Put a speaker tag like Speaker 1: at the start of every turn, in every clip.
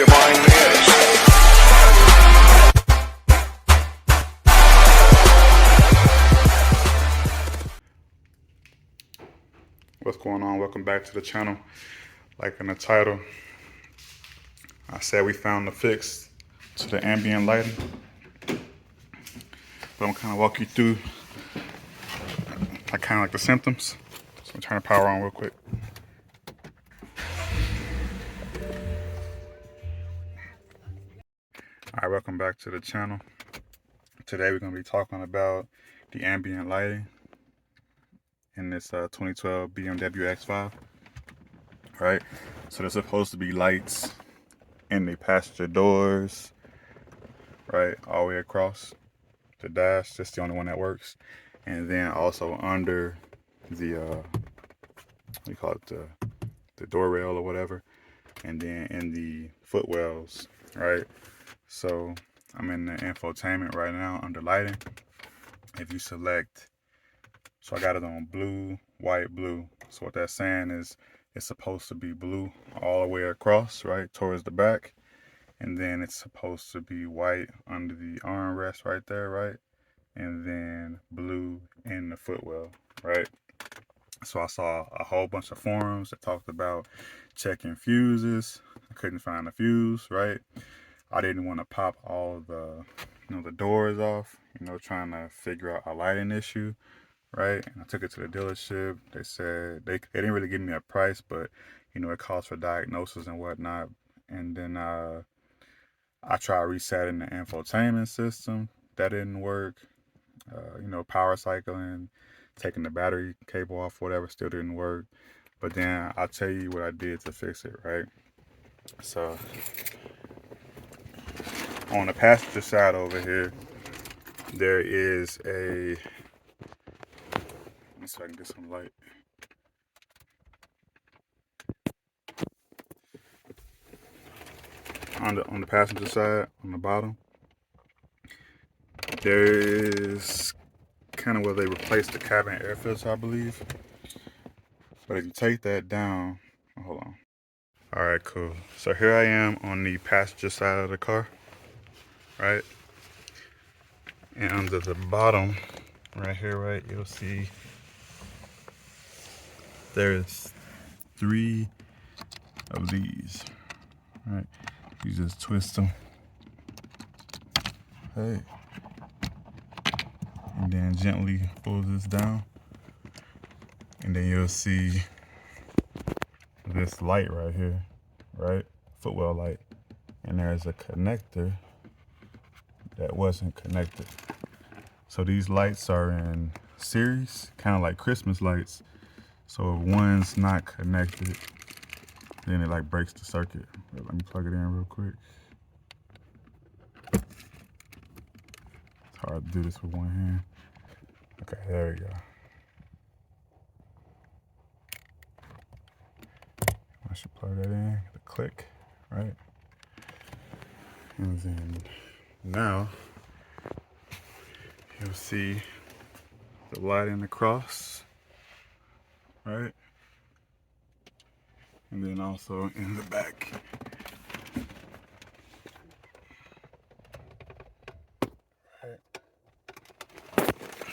Speaker 1: your mind is.
Speaker 2: What's going on? Welcome back to the channel. Like in the title, I said we found the fix to the ambient lighting. But I'm gonna kind of walk you through like the symptoms. So I'm turning the power on real quick. All right, welcome back to the channel. Today we're gonna be talking about the ambient lighting in this 2012 BMW X5. Right, so there's supposed to be lights in the passenger doors, right, all the way across the dash. That's the only one that works. And then also under the what do you call it, the door rail or whatever, and then in the footwells, right? So I'm in the infotainment right now under lighting. If you select, so I got it on blue, white, blue. So what that's saying is it's supposed to be blue all the way across, right, towards the back. And then it's supposed to be white under the armrest right there, right? And then blue in the footwell, right? So I saw a whole bunch of forums that talked about checking fuses. I couldn't find a fuse, right? I didn't want to pop all the, the doors off, trying to figure out a lighting issue. Right, and I took it to the dealership. They said they didn't really give me a price, but it calls for diagnosis and whatnot. And then I tried resetting the infotainment system. That didn't work. Power cycling, taking the battery cable off, whatever, still didn't work. But then I'll tell you what I did to fix it, right? So on the passenger side over here, there is a, so I can get some light. On the passenger side, on the bottom, there is kind of where they replaced the cabin air filter, I believe. But if you take that down, hold on. All right, cool. So here I am on the passenger side of the car, right? And under the bottom, right here, right, you'll see there's 3 of these, right? You just twist them, hey, and then gently pull this down, and then you'll see this light right here, right? Footwell light, and there's a connector that wasn't connected. So these lights are in series, kind of like Christmas lights. So if one's not connected, then it like breaks the circuit. Let me plug it in real quick. It's hard to do this with one hand. Okay, there we go. I should plug that in, get a click, right? And then now you'll see the lighting across, right? And then also in the back. Right.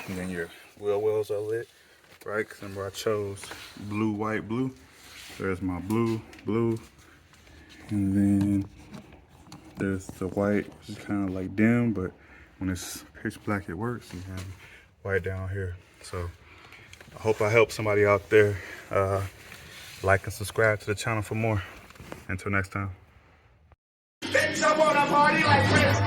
Speaker 2: And then your wheel wells are lit, right? Because remember I chose blue, white, blue. There's my blue, blue. And then there's the white, which is kind of like dim, but when it's pitch black, it works. You have white down here. So I hope I help somebody out there. Like and subscribe to the channel for more. Until next time.
Speaker 1: Bitch, I wanna party like Chris